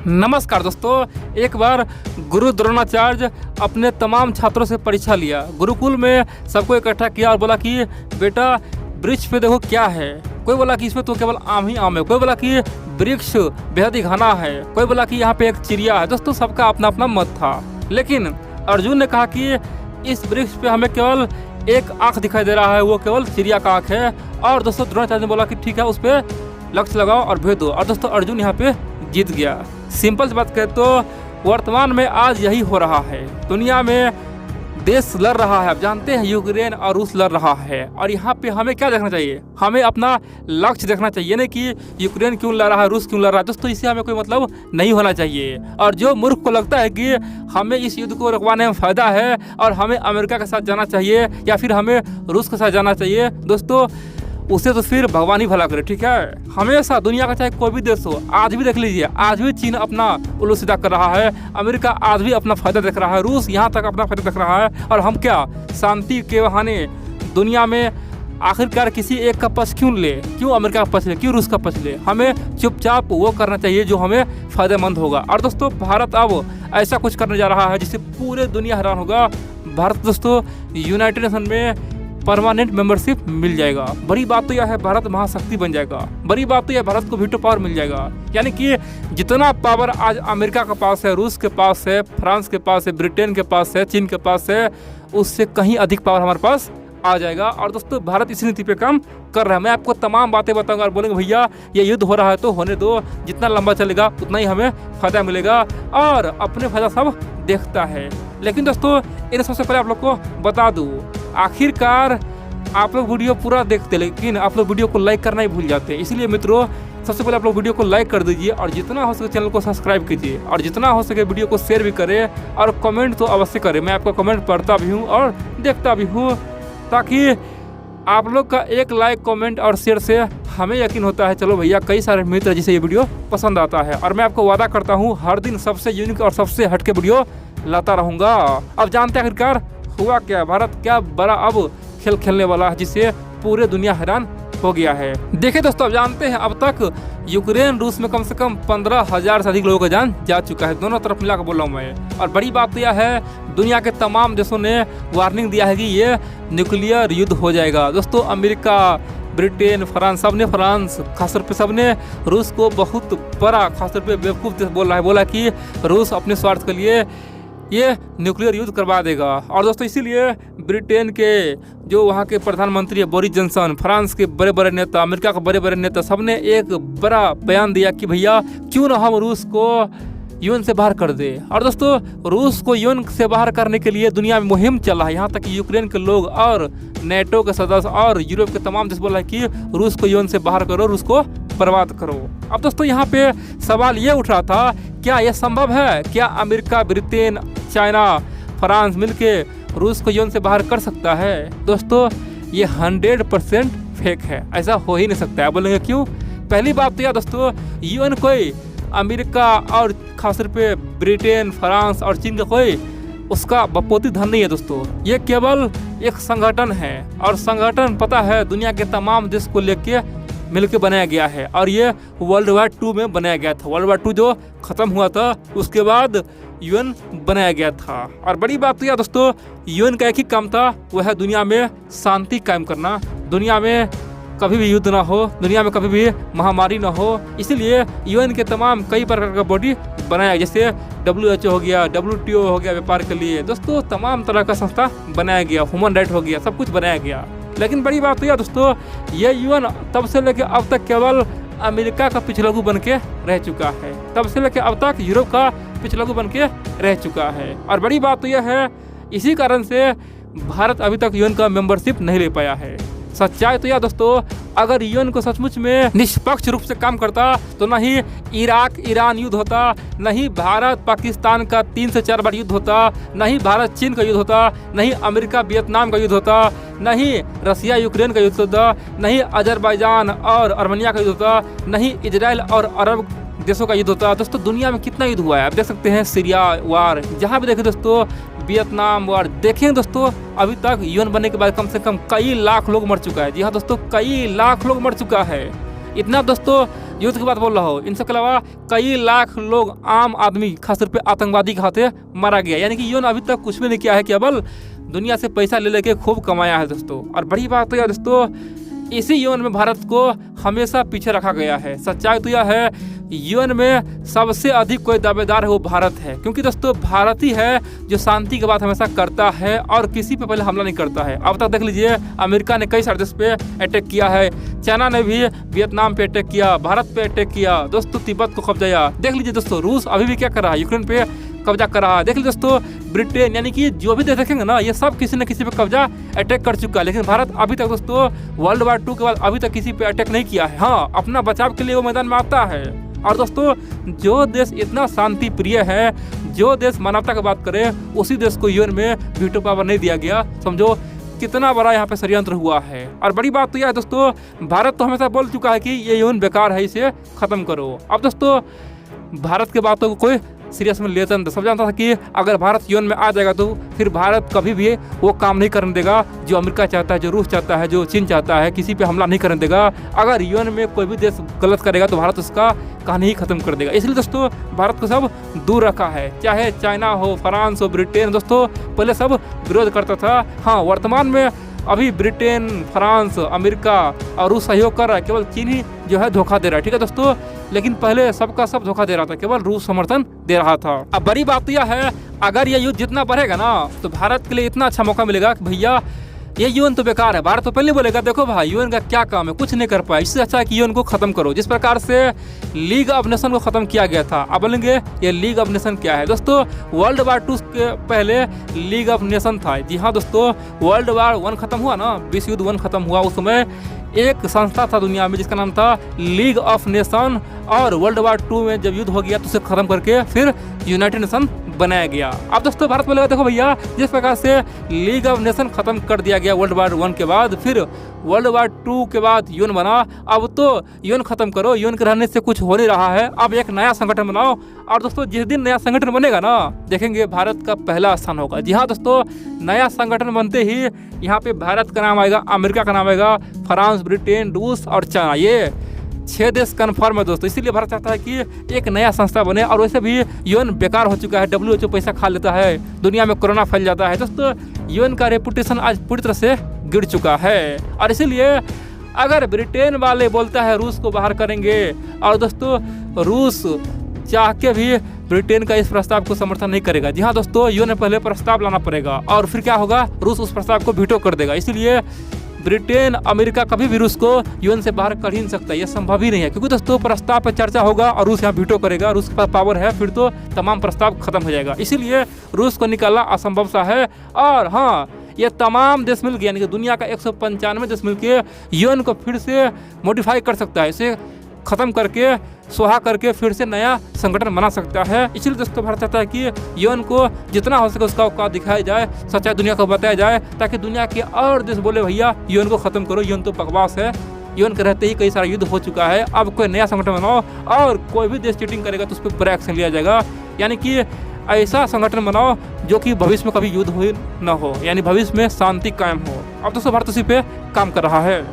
नमस्कार दोस्तों, एक बार गुरु द्रोणाचार्य अपने तमाम छात्रों से परीक्षा लिया। गुरुकुल में सबको इकट्ठा किया और बोला कि बेटा वृक्ष पे देखो क्या है। कोई बोला कि इसमें तो केवल आम ही आम है, कोई बोला कि वृक्ष बेहद ही घना है, कोई बोला कि यहाँ पे एक चिड़िया है। दोस्तों सबका अपना अपना मत था, लेकिन अर्जुन ने कहा कि इस वृक्ष पे हमें केवल एक आँख दिखाई दे रहा है, वो केवल चिड़िया का आँख है। और दोस्तों द्रोणाचार्य ने बोला कि ठीक है, उस पर लक्ष्य लगाओ और भेज दो। और दोस्तों अर्जुन यहाँ पे जीत गया। सिंपल सी बात कहें तो वर्तमान में आज यही हो रहा है। दुनिया में देश लड़ रहा है, आप जानते हैं यूक्रेन और रूस लड़ रहा है। और यहाँ पे हमें क्या देखना चाहिए? हमें अपना लक्ष्य देखना चाहिए, नहीं कि यूक्रेन क्यों लड़ रहा है, रूस क्यों लड़ रहा है। दोस्तों इससे हमें कोई मतलब नहीं होना चाहिए। और जो मूर्ख को लगता है कि हमें इस युद्ध को रुकवाने में फ़ायदा है और हमें अमेरिका के साथ जाना चाहिए या फिर हमें रूस के साथ जाना चाहिए, दोस्तों उसे तो फिर भगवान ही भला करे। ठीक है, हमेशा दुनिया का चाहे कोई भी देश हो, आज भी देख लीजिए, आज भी चीन अपना उल्लू सीधा कर रहा है, अमेरिका आज भी अपना फायदा देख रहा है, रूस यहाँ तक अपना फायदा देख रहा है। और हम क्या शांति के बहाने दुनिया में आखिरकार किसी एक का पक्ष क्यों ले? क्यों अमेरिका का पक्ष ले, क्यों रूस का पक्ष ले? हमें चुपचाप वो करना चाहिए जो हमें फ़ायदेमंद होगा। और दोस्तों भारत अब ऐसा कुछ करने जा रहा है जिससे पूरे दुनिया हैरान होगा। भारत दोस्तों यूनाइटेड नेशन में परमानेंट मेंबरशिप मिल जाएगा। बड़ी बात तो यह है, भारत महाशक्ति बन जाएगा। बड़ी बात तो यह, भारत को वीटो पावर मिल जाएगा। यानी कि जितना पावर आज अमेरिका के पास है, रूस के पास है, फ्रांस के पास है, ब्रिटेन के पास है, चीन के पास है, उससे कहीं अधिक पावर हमारे पास आ जाएगा। और दोस्तों भारत इसी नीति पे काम कर रहा है। मैं आपको तमाम बातें बताऊंगा और बोलेंगे भैया ये युद्ध हो रहा है तो होने दो, जितना लंबा चलेगा उतना ही हमें फ़ायदा मिलेगा। और अपने फायदा सब देखता है। लेकिन दोस्तों इन सबसे पहले आप लोग को बता दूँ, आखिरकार आप लोग वीडियो पूरा देखते लेकिन आप लोग वीडियो को लाइक करना ही भूल जाते हैं। इसलिए मित्रों सबसे पहले आप लोग वीडियो को लाइक कर दीजिए और जितना हो सके चैनल को सब्सक्राइब कीजिए और जितना हो सके वीडियो को शेयर भी करें और कमेंट तो अवश्य करें। मैं आपका कमेंट पढ़ता भी हूँ और देखता भी हूँ, ताकि आप लोग का एक लाइक कमेंट और शेयर से हमें यकीन होता है चलो भैया कई सारे मित्र जिसे ये वीडियो पसंद आता है। और मैं आपको वादा करता हूँ हर दिन सबसे यूनिक और सबसे हटके वीडियो लाता रहूँगा। अब जानते हैं आखिरकार हुआ क्या, भारत क्या बड़ा अब खेल खेलने वाला है जिससे पूरे दुनिया हैरान हो गया है। देखिए दोस्तों, अब जानते हैं अब तक यूक्रेन रूस में कम से कम 15,000 से अधिक लोगों का जान जा चुका है। दोनों तरफ मिला कर बोल रहा हूँ मैं। और बड़ी बात तो यह है, दुनिया के तमाम देशों ने वार्निंग दिया है कि ये न्यूक्लियर युद्ध हो जाएगा। दोस्तों अमेरिका, ब्रिटेन, फ्रांस, सबने खासतौर पे सबने रूस को बहुत बड़ा खासतौर पे बेवकूफ़ देश बोल रहा है। बोला कि रूस अपने स्वार्थ के लिए ये न्यूक्लियर युद्ध करवा देगा। और दोस्तों इसीलिए ब्रिटेन के जो वहाँ के प्रधानमंत्री है बोरिस जॉनसन, फ्रांस के बड़े बड़े नेता, अमेरिका के बड़े बड़े नेता, सबने एक बड़ा बयान दिया कि भैया क्यों ना हम रूस को यूएन से बाहर कर दे। और दोस्तों रूस को यूएन से बाहर करने के लिए दुनिया में मुहिम चल रहा है। यहाँ तक कि यूक्रेन के लोग और नेटो के सदस्य और यूरोप के तमाम देश बोल रहे हैं कि रूस को यूएन से बाहर करो, रूस को बर्बाद करो। अब दोस्तों यहाँ पे सवाल ये उठ रहा था, क्या यह संभव है? क्या अमेरिका, ब्रिटेन, चाइना, फ्रांस मिलके रूस को यूएन से बाहर कर सकता है? दोस्तों ये 100% फेक है, ऐसा हो ही नहीं सकता है। बोलेंगे क्यों? पहली बात तो यह दोस्तों, यूएन कोई अमेरिका और खासतौर पे ब्रिटेन, फ्रांस और चीन का कोई उसका बपोती धन नहीं है। दोस्तों ये केवल एक संगठन है और संगठन पता है दुनिया के तमाम देश को लेके मिलकर बनाया गया है। और ये वर्ल्ड वार 2 में बनाया गया था। वर्ल्ड वार 2 जो खत्म हुआ था उसके बाद यूएन बनाया गया था। और बड़ी बात तो यह दोस्तों, यूएन का एक ही काम था, वह है दुनिया में शांति कायम करना, दुनिया में कभी भी युद्ध ना हो, दुनिया में कभी भी महामारी ना हो। इसीलिए यूएन के तमाम कई प्रकार का बॉडी बनाया, जैसे WHO हो गया, WTO हो गया व्यापार के लिए। दोस्तों तमाम तरह का संस्था बनाया गया, ह्यूमन राइट हो गया, सब कुछ बनाया गया। लेकिन बड़ी बात तो यह दोस्तों, ये यूएन तब से लेकर अब तक केवल अमेरिका का पिछलगू बन के रह चुका है। तब से लेकर अब तक यूरोप का पिछलगू बन के रह चुका है। और बड़ी बात तो यह है, इसी कारण से भारत अभी तक यूएन का मेंबरशिप नहीं ले पाया है। सच्चाई तो यह दोस्तों, अगर यूएन को सचमुच में निष्पक्ष रूप से काम करता तो न ही इराक ईरान युद्ध होता, न ही भारत पाकिस्तान का 3 से 4 बार युद्ध होता, न ही भारत चीन का युद्ध होता, न ही अमेरिका वियतनाम का युद्ध होता, न ही रसिया यूक्रेन का युद्ध होता, न ही अजरबैजान और अर्मेनिया का युद्ध होता, न ही इजराइल और अरब देशों का युद्ध होता। दोस्तों दुनिया में कितना युद्ध हुआ है आप देख सकते हैं, सीरिया वार, जहाँ भी देखें दोस्तों, वियतनाम वार देखें दोस्तों। अभी तक यूएन बनने के बाद कम से कम कई लाख लोग मर चुका है। जी हाँ दोस्तों, कई लाख लोग मर चुका है। इतना दोस्तों युद्ध की बात बोल रहा हो, इन सब के अलावा कई लाख लोग आम आदमी खासतौर पे आतंकवादी के हाथे मारा गया। यानी कि यूएन अभी तक कुछ भी नहीं किया है, केवल दुनिया से पैसा ले लेके खूब कमाया है दोस्तों। और बड़ी बात तो यार दोस्तों, इसी यूएन में भारत को हमेशा पीछे रखा गया है। सच्चाई तो यह है, यूएन में सबसे अधिक कोई दावेदार है वो भारत है, क्योंकि दोस्तों भारत ही है जो शांति की बात हमेशा करता है और किसी पे पहले हमला नहीं करता है। अब तक देख लीजिए, अमेरिका ने कई सारे देश पे अटैक किया है, चाइना ने भी वियतनाम पे अटैक किया, भारत पे अटैक किया, दोस्तों तिब्बत को कब्जा। देख लीजिए दोस्तों, रूस अभी भी क्या कर रहा है, यूक्रेन पे कब्जा कर रहा है। देख लीजिए दोस्तों, ब्रिटेन, यानी कि जो भी देश देखेंगे ना, ये सब किसी न किसी पे कब्जा अटैक कर चुका है। लेकिन भारत अभी तक दोस्तों वर्ल्ड वार 2 के बाद अभी तक किसी पे अटैक नहीं किया है। हाँ, अपना बचाव के लिए वो मैदान में आता है। और दोस्तों, जो देश इतना शांति प्रिय है, जो देश मानवता की बात करे, उसी देश को यूएन में वीटो पावर नहीं दिया गया। समझो कितना बड़ा यहाँ पे षड्यंत्र हुआ है। और बड़ी बात तो यह है दोस्तों, भारत तो हमेशा बोल चुका है कि ये यूएन बेकार है, इसे खत्म करो। अब दोस्तों भारत की बातों को कोई सीरियस में लेता नहीं, सब जानता था कि अगर भारत यूएन में आ जाएगा तो फिर भारत कभी भी वो काम नहीं करने देगा जो अमेरिका चाहता है, जो रूस चाहता है, जो चीन चाहता है, किसी पे हमला नहीं करने देगा। अगर यूएन में कोई भी देश गलत करेगा तो भारत उसका कहानी ही खत्म कर देगा। इसलिए दोस्तों भारत को सब दूर रखा है, चाहे चाइना हो, फ्रांस हो, ब्रिटेन। दोस्तों पहले सब विरोध करता था। हाँ, वर्तमान में अभी ब्रिटेन, फ्रांस, अमेरिका और रूस सहयोग कर रहा है, केवल चीन ही जो है धोखा दे रहा है। ठीक है दोस्तों, लेकिन पहले सबका सब धोखा दे रहा था, केवल रूस समर्थन दे रहा था। अब बड़ी बात यह है, अगर ये युद्ध जितना बढ़ेगा ना, तो भारत के लिए इतना अच्छा मौका मिलेगा कि भैया ये यूएन तो बेकार है। भारत तो पहले बोलेगा देखो भाई यूएन का क्या काम है, कुछ नहीं कर पाया, इससे अच्छा है कि यूएन को खत्म करो। जिस प्रकार से लीग ऑफ नेशन को खत्म किया गया था, अब बोलेंगे ये लीग ऑफ नेशन क्या है। दोस्तों वर्ल्ड वार 2 के पहले लीग ऑफ नेशन था। जी हाँ दोस्तों, वर्ल्ड वार 1 खत्म हुआ ना, विश्व युद्ध 1 खत्म हुआ, उस समय एक संस्था था दुनिया में जिसका नाम था लीग ऑफ नेशन। और वर्ल्ड वार 2 में जब युद्ध हो गया तो उसे खत्म करके फिर यूनाइटेड नेशन बनाया गया। अब दोस्तों भारत बोलेगा देखो भैया, जिस प्रकार से लीग ऑफ नेशन खत्म कर दिया गया वर्ल्ड वार 1 के बाद, फिर वर्ल्ड वार 2 के बाद यूएन बना, अब तो यूएन खत्म करो, यूएन के रहने से कुछ हो नहीं रहा है, अब एक नया संगठन बनाओ। और दोस्तों जिस दिन नया संगठन बनेगा ना, देखेंगे भारत का पहला स्थान होगा। जी हाँ दोस्तों, नया संगठन बनते ही यहाँ पे भारत का नाम आएगा, अमेरिका का नाम आएगा, फ्रांस, ब्रिटेन, रूस और चाइना, ये 6 देश कन्फर्म है दोस्तों। इसीलिए भारत चाहता है कि एक नया संस्था बने। और वैसे भी यूएन बेकार हो चुका है, WHO पैसा खा लेता है, दुनिया में कोरोना फैल जाता है। दोस्तों यूएन का रेपुटेशन आज पूरी तरह से गिर चुका है। और इसीलिए अगर ब्रिटेन वाले बोलता है रूस को बाहर करेंगे, और दोस्तों रूस चाह के भी ब्रिटेन का इस प्रस्ताव को समर्थन नहीं करेगा। जी हाँ दोस्तों, यूएन में पहले प्रस्ताव लाना पड़ेगा और फिर क्या होगा, रूस उस प्रस्ताव को वीटो कर देगा। इसीलिए ब्रिटेन, अमेरिका कभी भी रूस को यूएन से बाहर कर ही नहीं सकता, यह संभव ही नहीं है। क्योंकि दोस्तों प्रस्ताव पर चर्चा होगा और रूस यहाँ वीटो करेगा, रूस के पास पावर है, फिर तो तमाम प्रस्ताव खत्म हो जाएगा। इसीलिए रूस को निकालना असंभव सा है। और हाँ, ये तमाम देश मिलकर, यानी कि दुनिया का 195 देश मिलकर यूएन को फिर से मॉडिफाई कर सकता है, इसे खत्म करके स्वाहा करके फिर से नया संगठन बना सकता है। इसलिए दोस्तों भारत चाहता है कि यूएन को जितना हो सके उसका औकात दिखाया जाए, सच्चाई दुनिया को बताया जाए, ताकि दुनिया के और देश बोले भैया यूएन को खत्म करो, यूएन तो बकवास है, यूएन के रहते ही कई सारा युद्ध हो चुका है, अब कोई नया संगठन बनाओ, और कोई भी देश चीटिंग करेगा तो उस पर बड़ा एक्शन लिया जाएगा। यानी कि ऐसा संगठन बनाओ जो कि भविष्य में कभी युद्ध हो न हो, यानी भविष्य में शांति कायम हो। अब दोस्तों भारत उसी पे काम कर रहा है।